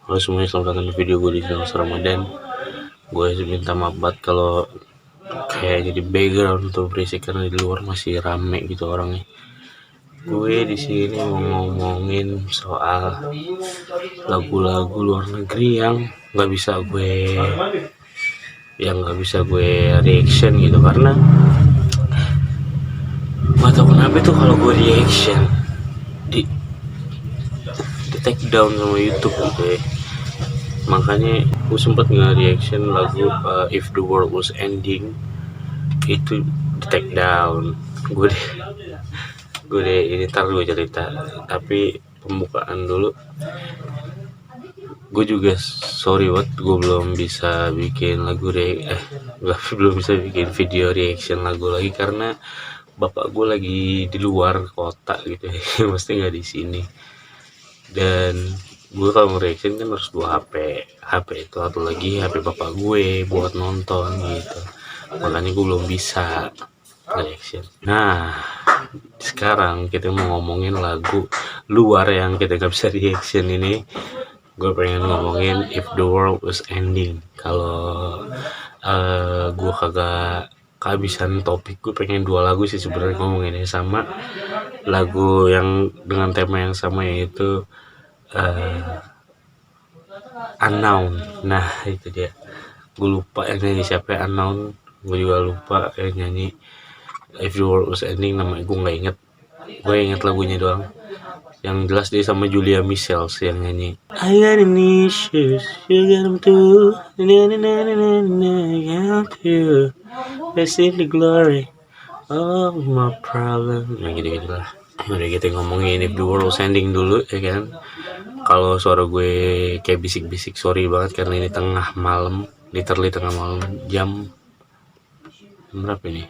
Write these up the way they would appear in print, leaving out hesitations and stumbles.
Halo semuanya, selamat datang di video gue di channel Ramadan. Gue minta maaf banget kalau kayak jadi background tuh berisik karena di luar masih rame gitu orangnya. Gue di sini mau ngomongin soal lagu-lagu luar negeri yang nggak bisa gue reaction gitu, karena nggak tahu kenapa tuh kalau gue reaction di take down sama YouTube gitu ya. Makanya gue sempet nge-reaction lagu If the World Was Ending, itu di take down. Gue deh ini ntar gue cerita, tapi pembukaan dulu. Gue juga sorry banget, gue belum bisa bikin belum bisa bikin video reaction lagu lagi karena bapak gue lagi di luar kota gitu ya. Mesti nggak di sini, dan gue kalau reaction kan harus bawa HP itu atau lagi HP bapak gue buat nonton gitu, makanya gue belum bisa reaction. Nah, sekarang kita mau ngomongin lagu luar yang kita gak bisa reaction ini. Gue pengen ngomongin If the World Was Ending. Kalau gue kagak kehabisan topik, gue pengen dua lagu sih sebenarnya ngomonginnya, sama lagu yang dengan tema yang sama, yaitu Unknown. Nah itu dia, gue lupa yang nyanyi siapa. Unknown gue juga lupa yang nyanyi. If the World Was Ending namanya gue nggak inget, gue inget lagunya doang. Yang jelas dia sama Julia Michaels yang nyanyi. I got an issues, you got them too. Na na na na na na, got you. I see the glory of my problem. Nah gitu lah. Udah kita ngomongin If the World Was Ending dulu ya kan. Kalau suara gue kayak bisik-bisik, sorry banget karena ini tengah malam, literally tengah malam, jam berapa ini?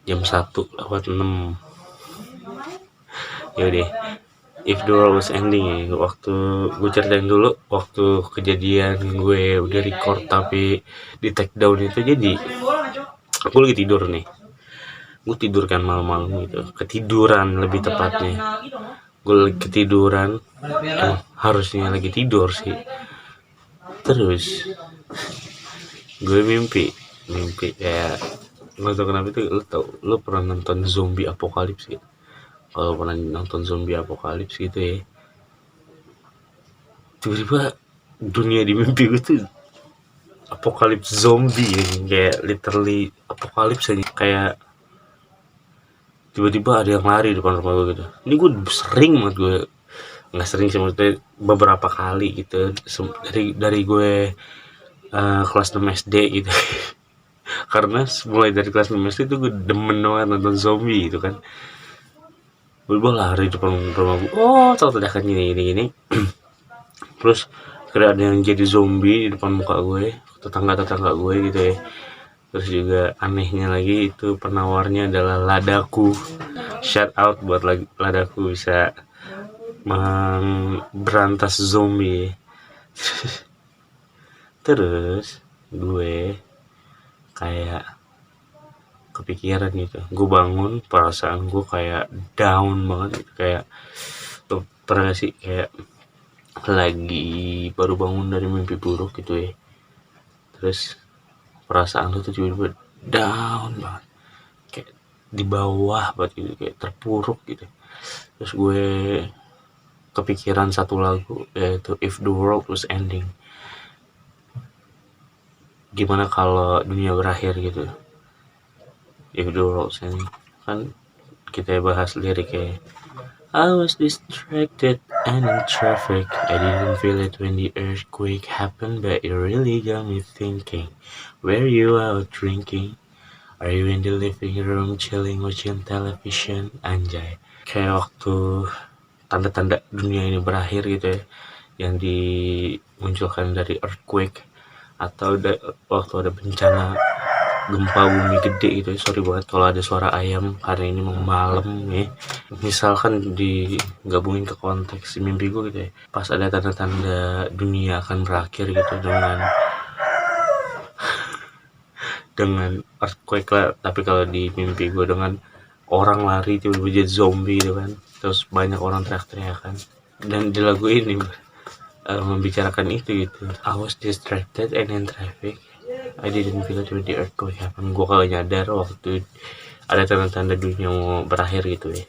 Jam 1:06. Yaudah, If the World Was Ending ya. Waktu gue ceritain dulu, waktu kejadian gue udah record tapi di take down itu, jadi aku lagi tidur nih. Gue tidur kan malam-malam gitu, ketiduran lebih tepatnya. Gue lagi ketiduran, harusnya lagi tidur sih. Terus gue mimpi kayak, nggak tau kenapa itu. Lo pernah nonton zombie apokalips gitu? Kalau pernah nonton zombie apokalips gitu ya, tiba-tiba dunia di mimpi gue tuh apokalips zombie ya, kayak literally apokalips aja. Kayak tiba-tiba ada yang lari depan rumah gue gitu. Ini gue sering banget, gue nggak sering sih, maksudnya beberapa kali gitu, dari gue kelas 6 SD gitu. Karena mulai dari kelas 6 SD itu gue demen banget nonton zombie gitu kan. Gue lari depan rumah gue, tau teriakan gini. Terus kira ada yang jadi zombie di depan muka gue, tetangga gue gitu ya. Terus juga anehnya lagi, itu penawarnya adalah Ladaku. Shout out buat Ladaku, bisa berantas zombie. Terus gue kayak kepikiran gitu, gue bangun, perasaan gue kayak down banget gitu. Kayak tuh, pernah gak sih kayak lagi baru bangun dari mimpi buruk gitu ya, terus perasaan lu tuh tiba-tiba down banget, kayak di bawah banget gitu, kayak terpuruk gitu. Terus gue kepikiran satu lagu, yaitu If the World Was Ending. Gimana kalau dunia berakhir gitu, If the World Was Ending. Kan kita bahas liriknya. I was distracted and in traffic. I didn't feel it when the earthquake happened, but it really got me thinking. Were you out drinking? Are you in the living room chilling watching television? Anjay. Kayak waktu tanda-tanda dunia ini berakhir gitu ya, yang dimunculkan dari earthquake, atau waktu ada bencana gempa bumi gede gitu. Sorry banget kalau ada suara ayam karena ini mau malam ya. Misalkan digabungin ke konteks mimpi gue gitu ya, pas ada tanda-tanda dunia akan berakhir gitu, dengan earthquake lah. Tapi kalau di mimpi gue dengan orang lari tiba-tiba jadi zombie gitu kan, terus banyak orang teriak-teriakan. Dan di lagu ini membicarakan itu gitu. I was distracted and in traffic. I didn't feel it when the earthquake happened. Gue kagak nyadar waktu ada tanda-tanda dunia mau berakhir gitu ya.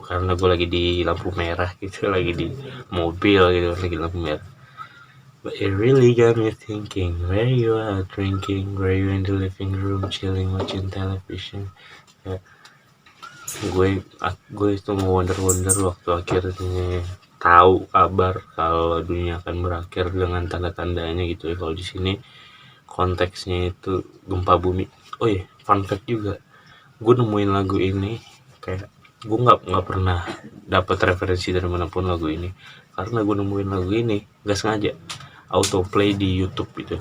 Karena gue lagi di lampu merah gitu, lagi di mobil gitu, lagi lampu merah. But it really got me thinking, where you are drinking, where you in the living room, chilling, watching television. Ya, gue itu wonder waktu akhirnya tahu kabar kalau dunia akan berakhir dengan tanda-tandanya gitu ya. Kalau di sini konteksnya itu gempa bumi. Oh iya, fun fact juga, gue nemuin lagu ini kayak gue nggak pernah dapat referensi dari manapun lagu ini, karena gue nemuin lagu ini nggak sengaja autoplay di YouTube gitu.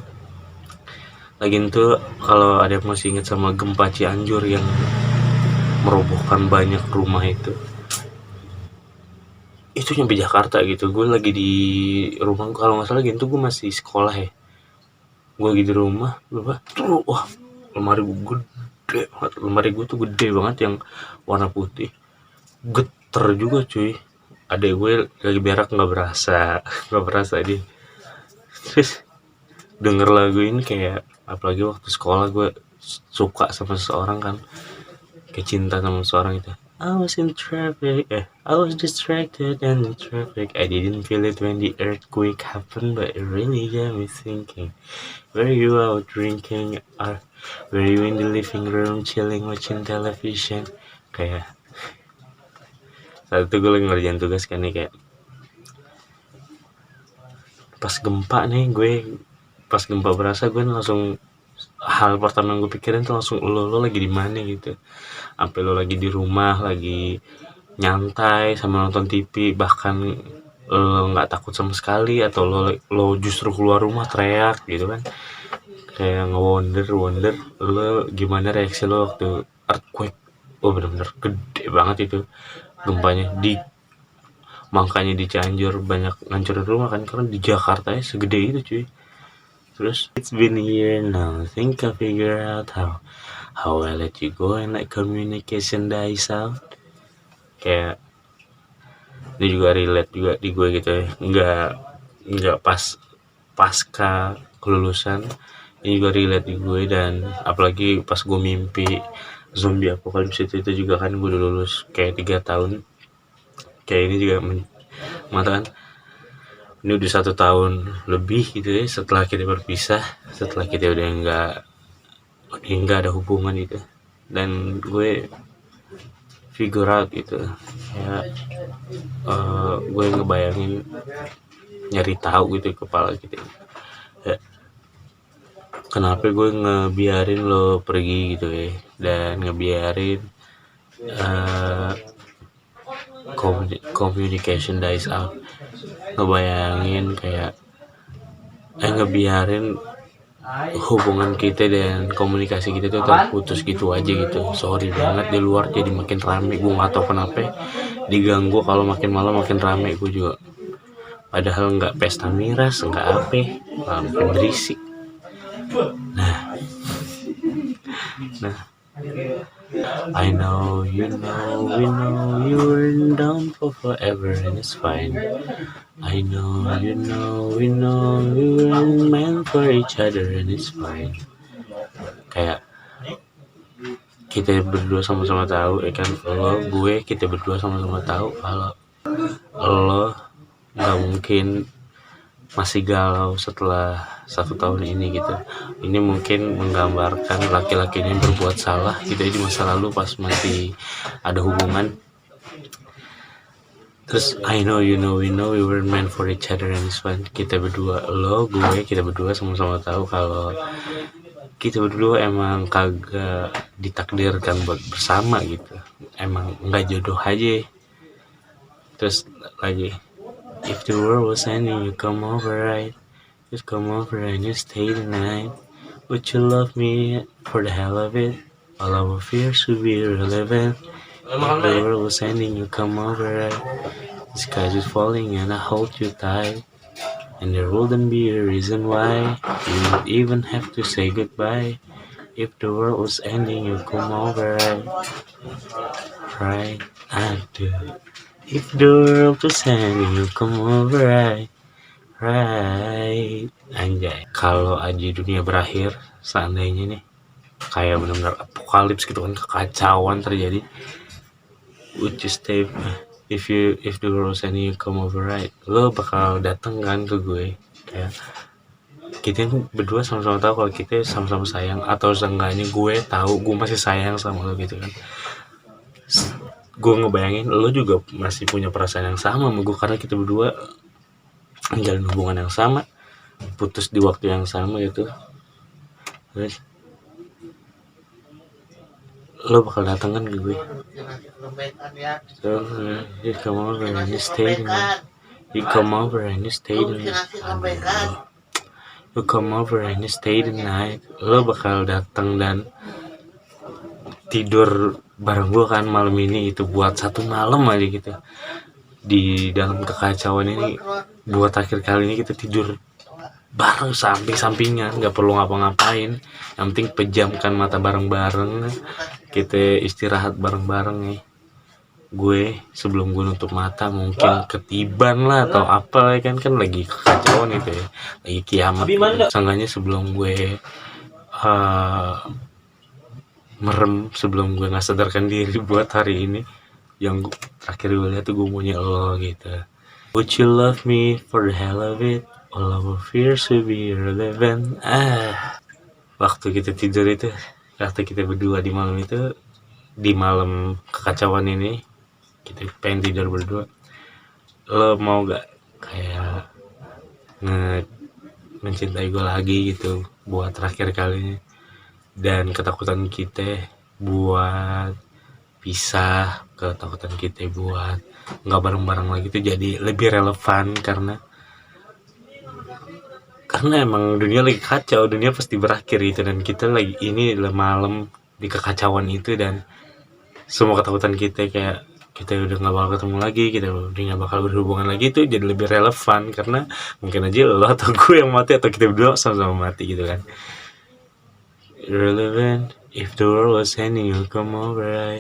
Lagian tuh kalau ada yang masih ingat sama gempa Cianjur yang merobohkan banyak rumah itu nyampe Jakarta gitu. Gue lagi di rumah, kalau nggak salah gitu gue masih sekolah ya. Gue lagi di rumah, wah lemari gue gede banget. Lemari gue tuh gede banget yang warna putih. Geter juga cuy. Adek gue lagi berak nggak berasa dia. Terus denger lagu ini kayak, apalagi waktu sekolah gue suka sama seseorang kan, kayak cinta sama seseorang itu. I was in traffic, I was distracted and in traffic. I didn't feel it when the earthquake happened, but it really got me thinking. Were you out drinking, or were you in the living room chilling watching television? Kayak saat itu gue lagi ngerjain tugas kan nih, kayak pas gempa berasa, gue langsung, hal pertama yang gue pikirin tuh langsung lo lagi di mana gitu. Sampai lo lagi di rumah, lagi nyantai sama nonton TV, bahkan lo nggak takut sama sekali, atau lo justru keluar rumah teriak gitu kan. Kayak nge-wonder lo gimana reaksi lo waktu earthquake. Oh bener-bener gede banget itu gempanya. Makanya di Cianjur banyak ngancurin rumah kan, karena di Jakarta ya segede itu cuy. Terus it's been a year now, think I figure out how I let you go and let communication dies out. Kayak ini juga relate juga di gue gitu ya. Nggak pasca kelulusan, ini juga relate di gue. Dan apalagi pas gue mimpi zombie apocalypse itu juga kan, gue udah lulus kayak 3 tahun. Kayak ini juga mengatakan ini udah 1 tahun lebih gitu ya setelah kita berpisah, setelah kita udah nggak ada hubungan gitu. Dan gue figure out gitu ya, gue ngebayangin, nyari tahu gitu kepala gitu ya, kenapa gue ngebiarin lo pergi gitu ya, dan ngebiarin communication dies out. Ngebayangin kayak ngebiarin hubungan kita dan komunikasi kita tuh terputus gitu aja gitu. Sorry banget, di luar jadi makin rame. Gue nggak tahu kenapa diganggu kalau makin malam makin rame. Gue juga padahal nggak pesta miras, nggak apa, makin berisik. Nah I know, we know you weren't down for forever and it's fine. I know, we weren't meant for each other and it's fine. Kayak kita berdua sama-sama tahu ya kan, kita berdua sama-sama tahu kalau lo nggak mungkin masih galau setelah 1 tahun ini gitu. Ini mungkin menggambarkan laki-laki yang berbuat salah gitu di masa lalu pas masih ada hubungan. Terus I know, we know we were meant for each other and it's fun. Kita berdua, kita berdua sama-sama tahu kalau kita berdua emang kagak ditakdirkan buat bersama gitu. Emang nggak jodoh aja. Terus lagi, if the world was ending, you come over, right? Just come over and you stay the night. Would you love me for the hell of it? All our fears would be irrelevant. If the world was ending, you come over, right? The sky is falling and I hold you tight. And there wouldn't be a reason why you would even have to say goodbye. If the world was ending, you come over, right? Right, I do. If the world was ending, you come over, right? right. Anjay, kalau aja dunia berakhir seandainya nih kayak benar-benar apokalips gitu kan, kekacauan terjadi, would you stay? If the world and you come over, right, lo bakal dateng kan ke gue, kayak kita berdua sama-sama tahu kalau kita sama-sama sayang, atau seenggaknya gue tahu gue masih sayang sama lo gitu kan. Gue ngebayangin lo juga masih punya perasaan yang sama sama gue, karena kita berdua menjalin hubungan yang sama, putus di waktu yang sama gitu. Terus lo bakal datang kan ke gue, so you come over and you stay the night, you come over and you stay the night, you come over and you stay the night. Lo bakal datang dan tidur bareng gue kan malam ini, itu buat satu malam aja gitu di dalam kekacauan ini. Buat akhir kali ini kita tidur bareng samping-sampingan, nggak perlu ngapa-ngapain, yang penting pejamkan mata bareng-bareng, kita istirahat bareng-bareng nih. Gue sebelum gue nutup mata mungkin ketiban lah atau apa kan lagi kekacauan gitu ya, lagi kiamat. Seenggaknya sebelum gue merem, sebelum gue nggak sadarkan diri buat hari ini, yang terakhir gue lihat tuh gue maunya lo gitu. Would you love me for the hell of it? All our fears will be irrelevant. Waktu kita tidur itu, waktu kita berdua di malam itu, di malam kekacauan ini, kita pengen tidur berdua. Lo mau gak kayak mencintai gue lagi gitu buat terakhir kalinya? Dan ketakutan kita buat pisah, ketakutan kita buat nggak bareng-bareng lagi itu jadi lebih relevan, karena emang dunia lagi kacau, dunia pasti berakhir gitu, dan kita lagi ini adalah malam di kekacauan itu, dan semua ketakutan kita kayak kita udah nggak bakal ketemu lagi, kita udah nggak bakal berhubungan lagi, itu jadi lebih relevan, karena mungkin aja lo atau gue yang mati, atau kita berdua sama-sama mati gitu kan. Irrelevant if the world was ending, you come over,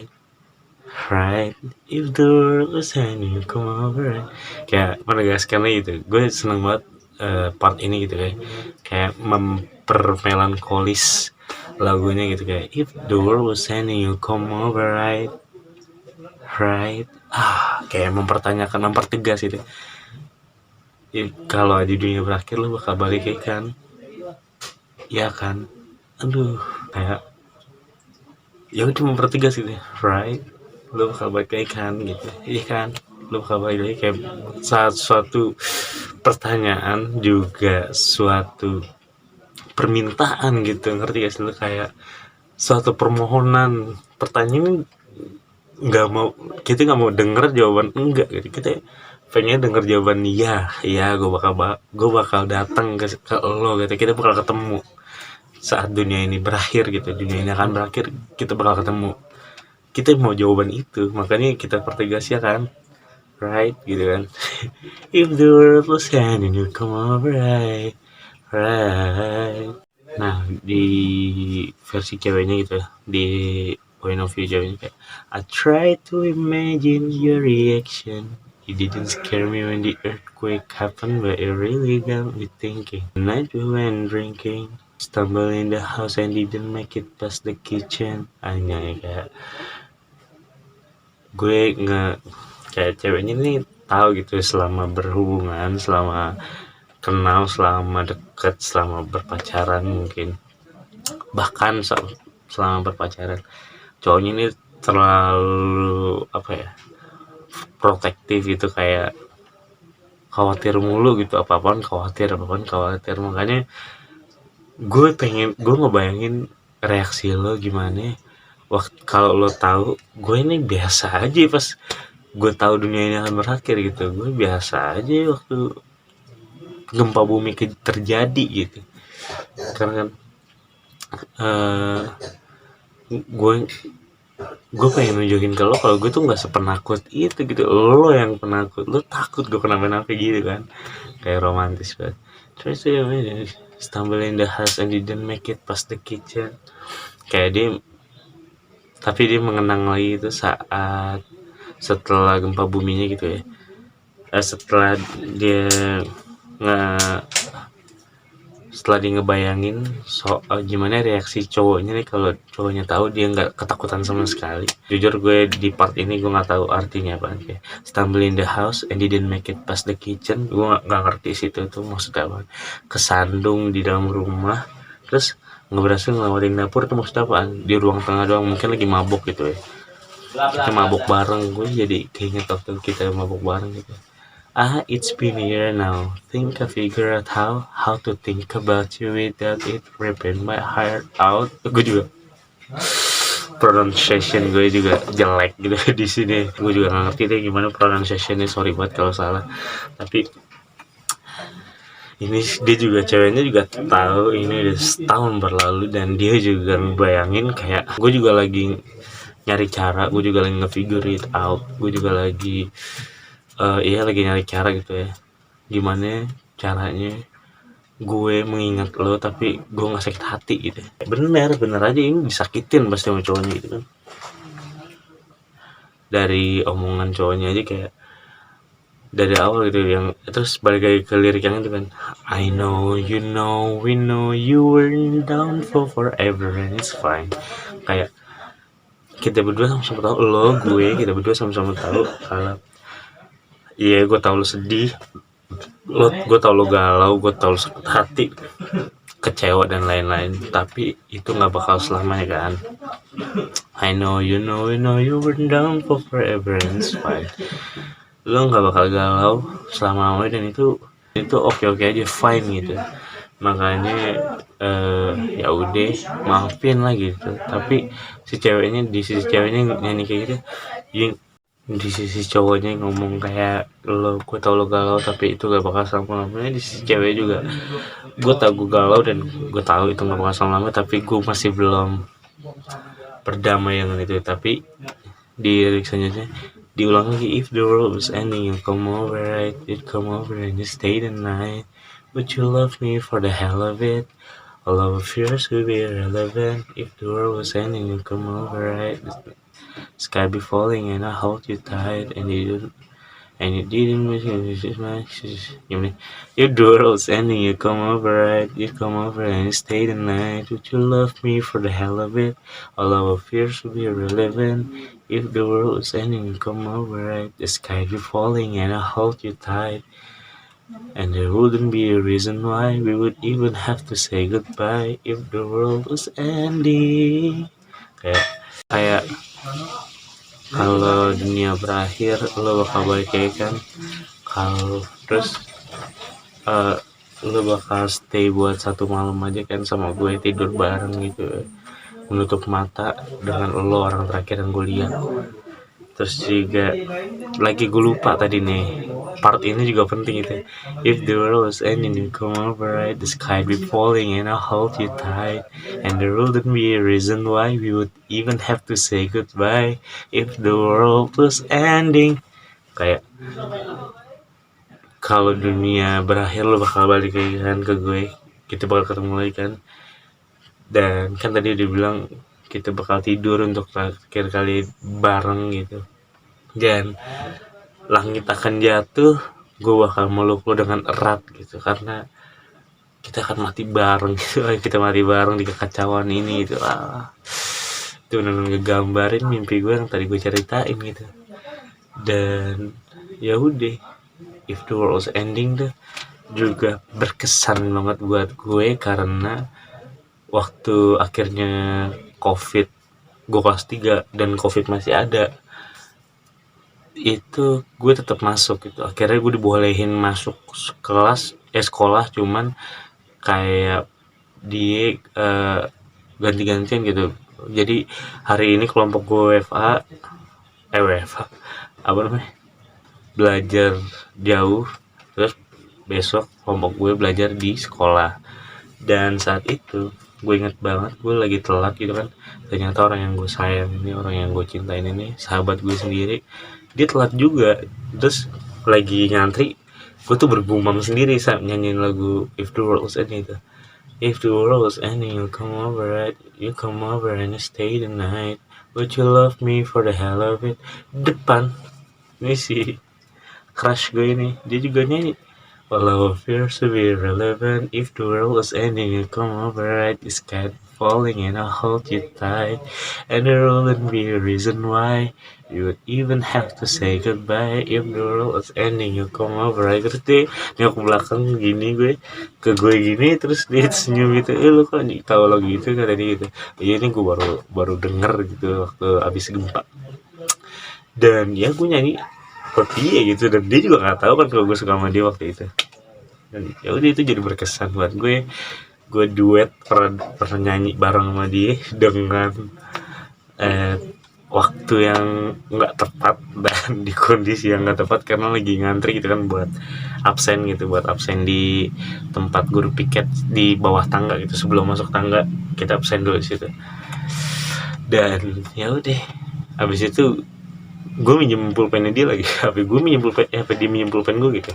right, if the world was ending, you come over, right. Kayak menegaskan gitu, gue seneng banget part ini gitu, kayak mempermelankolis lagunya gitu, kayak if the world was ending, you come over, right, kayak mempertegas itu. Kalau di dunia berakhir lo bakal balik kan, ya kan, aduh, kayak ya udah mempertegas gitu, right, lo bakal balik kan gitu, iya kan, lo bakal balik lagi, kayak suatu pertanyaan juga suatu permintaan gitu, ngerti gak sih lo, kayak suatu permohonan. Pertanyaan kita nggak mau denger jawaban enggak gitu, kita pengen denger jawaban iya, gue bakal datang ke lo gitu, kita bakal ketemu saat dunia ini berakhir gitu, dunia ini akan berakhir, kita bakal ketemu. Kita mau jawaban itu, makanya kita pertegas ya kan, right gitu kan. If the world was ending, you come over, right. Nah, di versi ceweknya gitu, di point of view ceweknya kayak, I try to imagine your reaction. You didn't scare me when the earthquake happened, but it really got me thinking. The night we went drinking, stumble in the house and didn't make it past the kitchen. Kayak gue kayak ceweknya nih tahu gitu, selama berhubungan, selama kenal, selama deket, selama berpacaran, mungkin bahkan selama berpacaran, cowoknya ini terlalu protektif gitu, kayak khawatir mulu gitu, apapun khawatir. Makanya gue ngebayangin reaksi lo gimana waktu kalau lo tahu gue ini biasa aja, pas gue tahu dunia ini akan berakhir gitu, gue biasa aja waktu gempa bumi terjadi gitu. Karena kan gue pengen nunjukin ke lo kalau gue tuh nggak sepenakut itu gitu. Lo yang penakut, lo takut gue kenapa-napa gitu kan, kayak romantis banget. Terus stumble in the house and didn't make it past the kitchen. Kayak tapi dia mengenang lagi itu saat setelah gempa buminya gitu ya, setelah dia setelah dia ngebayangin gimana reaksi cowoknya nih kalau cowoknya tahu dia nggak ketakutan sama sekali. Jujur gue di part ini gue nggak tahu artinya apa, kayak stumble in the house and didn't make it past the kitchen. Gue nggak ngerti situ tuh maksudnya apa. Kesandung di dalam rumah terus nggak berhasil ngelawatin dapur tuh maksudnya apaan? Di ruang tengah doang, mungkin lagi mabuk gitu ya. Kita mabuk bareng, gue jadi keinget waktu kita mabuk bareng gitu. It's been a year now. Think I figure out how to think about you without it ripping my heart out. Gue juga pronunciation gue juga jelek gitu di sini. Gue juga nggak ngerti deh gimana pronunciationnya. Sorry banget kalau salah. Tapi ini dia juga ceweknya juga tahu ini udah setahun berlalu dan dia juga ngebayangin kayak gue juga lagi nyari cara, gue juga lagi nge-figure it out, gue juga lagi lagi nyari cara gitu ya, gimana caranya gue mengingat lo tapi gue nggak sakit hati gitu. Bener aja ini disakitin pasti sama cowoknya gitu kan. Dari omongan cowoknya aja kayak dari awal gitu, yang terus balik lagi ke lirik yang itu kan, I know you know we know you were down for forever and it's fine. Kayak kita berdua sama-sama tahu kita berdua sama-sama tahu kalau iya gue tahu lo sedih, gue tau lo galau, gue tau lo sakit hati, kecewa dan lain-lain, tapi itu nggak bakal selamanya kan. I know you know you were down for forever and it's fine. Lo nggak bakal galau selama-lamanya dan itu oke aja, fine gitu. Makanya ya udah maafin lah gitu. Tapi si ceweknya di sisi ceweknya nyanyi kayak gitu, di sisi cowoknya ngomong kayak gue tau lo galau tapi itu gak bakal selama-lamanya. Di sisi cewek juga gue tau gue galau dan gue tahu itu gak bakal selama-lamanya, tapi gue masih belum berdamai dengan itu. Tapi di lirik selanjutnya diulang lagi, if the world was ending you come over right, you'd come over and you stay the night, would you love me for the hell of it, all our fears would be irrelevant, if the world was ending you come over right, sky be falling and I hold you tight and you didn't miss me. If the world's ending, you come over, right? You come over and you stay the night. Would you love me for the hell of it? All our fears would be irrelevant. If the world's ending, you come over, right? The sky be falling and I hold you tight. And there wouldn't be a reason why we would even have to say goodbye if the world was ending. Kayak kalau dunia berakhir lo bakal balik lagi kan, kalau terus lo bakal stay buat satu malam aja kan sama gue, tidur bareng gitu, menutup mata dengan lo orang terakhir yang gue lihat. Terus juga lagi gue lupa tadi nih, part ini juga penting itu, if the world was ending you come over right, the sky be falling and I'll hold you tight, and there wouldn't be a reason why we would even have to say goodbye if the world was ending. Kayak kalau dunia berakhir lo bakal balik lagi kan ke gue, kita bakal ketemu lagi kan. Dan kan tadi dia bilang kita bakal tidur untuk terakhir kali bareng gitu, dan langit akan jatuh, gue bakal meluk lo dengan erat gitu, karena kita akan mati bareng gitu. Kita mati bareng di kekacauan ini gitu. Itu benar-benar ngegambarin mimpi gue yang tadi gue ceritain gitu. Dan ya udah, if the world was ending tuh juga berkesan banget buat gue, karena waktu akhirnya COVID, gue kelas 3 dan COVID masih ada, itu gue tetap masuk gitu. Akhirnya gue dibolehin masuk sekolah, cuman kayak dia ganti-gantian gitu. Jadi hari ini kelompok gue WFA apa namanya, belajar jauh, terus besok kelompok gue belajar di sekolah. Dan saat itu gue inget banget, gue lagi telat gitu kan. Ternyata orang yang gue sayang ini, orang yang gue cintain ini, sahabat gue sendiri, dia telat juga. Terus lagi nyantri, gue tuh bergumam sendiri saat nyanyiin lagu If the World Was Ending itu. If the world was ending, you come over, right? You come over and you stay the night. Would you love me for the hell of it? Depan ini si crush gue ini, dia juga nyanyi All our fears to be relevant. If the world was ending, you come over right. This cat falling and I'll hold you tight. And there wouldn't be a reason why you would even have to say goodbye. If the world was ending, you come over right. Terus dia nengok ke belakang gini, ke gue gini, terus dia senyum gitu. Lu kok tahu lagu itu, kata dia gitu. Iya, ini gue baru baru denger gitu waktu abis gempa. Dan ya gue nyanyi seperti dia gitu, dan dia juga nggak tahu kan kalau gue suka sama dia waktu itu. Dan ya udah, itu jadi berkesan buat gue duet pernah nyanyi bareng sama dia dengan waktu yang nggak tepat dan di kondisi yang nggak tepat karena lagi ngantri gitu kan buat absen di tempat guru piket di bawah tangga gitu. Sebelum masuk tangga kita absen dulu di situ. Dan ya udah, habis itu gue minjem pulpennya dia lagi. HP gue minjem pulpen, HP dia minjem pulpen gue gitu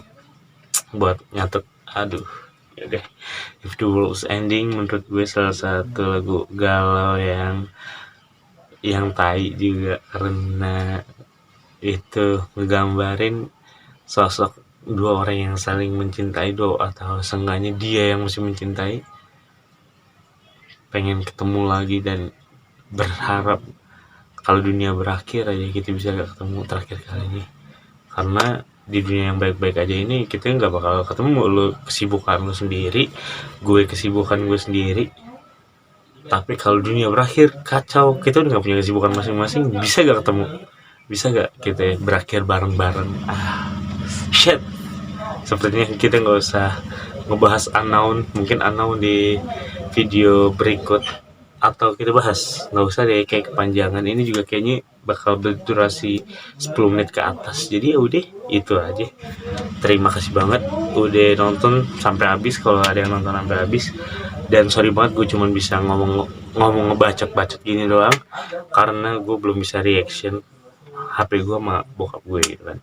buat nyatet. Aduh, ya deh. If the World's Ending menurut gue salah satu lagu galau yang tai juga, karena itu ngegambarin sosok dua orang yang saling mencintai, atau seenggaknya dia yang masih mencintai, pengen ketemu lagi dan berharap kalau dunia berakhir aja kita bisa gak ketemu terakhir kalinya. Karena di dunia yang baik-baik aja ini kita nggak bakal ketemu. Lu kesibukan lu sendiri, gue kesibukan gue sendiri. Tapi kalau dunia berakhir kacau, kita udah nggak punya kesibukan masing-masing, bisa gak ketemu, bisa gak kita berakhir bareng-bareng. Shit, sepertinya kita nggak usah ngebahas unknown. Mungkin unknown di video berikut, atau kita bahas, nggak usah deh kayak kepanjangan. Ini juga kayaknya bakal berdurasi 10 menit ke atas. Jadi ya udah, itu aja. Terima kasih banget udah nonton sampai habis, kalau ada yang nonton sampai habis. Dan sorry banget gue cuma bisa ngomong ngebacot gini doang, karena gue belum bisa reaction. HP gue sama bokap gue gitu kan.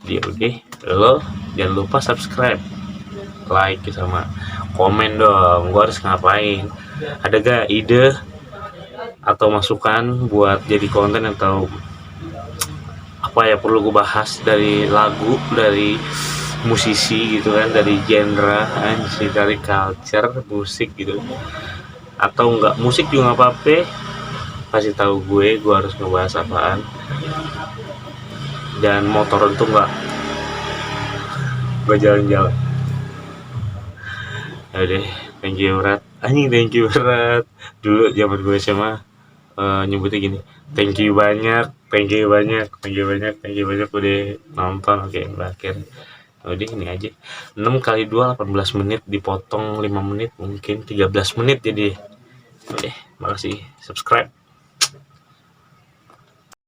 Jadi udah, lo jangan lupa subscribe, like, sama komen dong. Gue harus ngapain? Ada gak ide atau masukan buat jadi konten, atau apa ya perlu gue bahas dari lagu, dari musisi gitu kan, dari genre, dari culture musik gitu, atau enggak musik juga nggak apa-apa. Kasih tahu gue harus ngebahas apaan. Dan motor itu nggak jalan-jalan. Ya deh, thank you berat. Thank you berat. Dulu zaman gue SMA nyebutnya gini, thank you banyak udah nonton. Oke, berakhir. Udah, ini aja. 6 kali 2 18 menit, dipotong 5 menit, mungkin 13 menit jadi. Oke, makasih. Subscribe.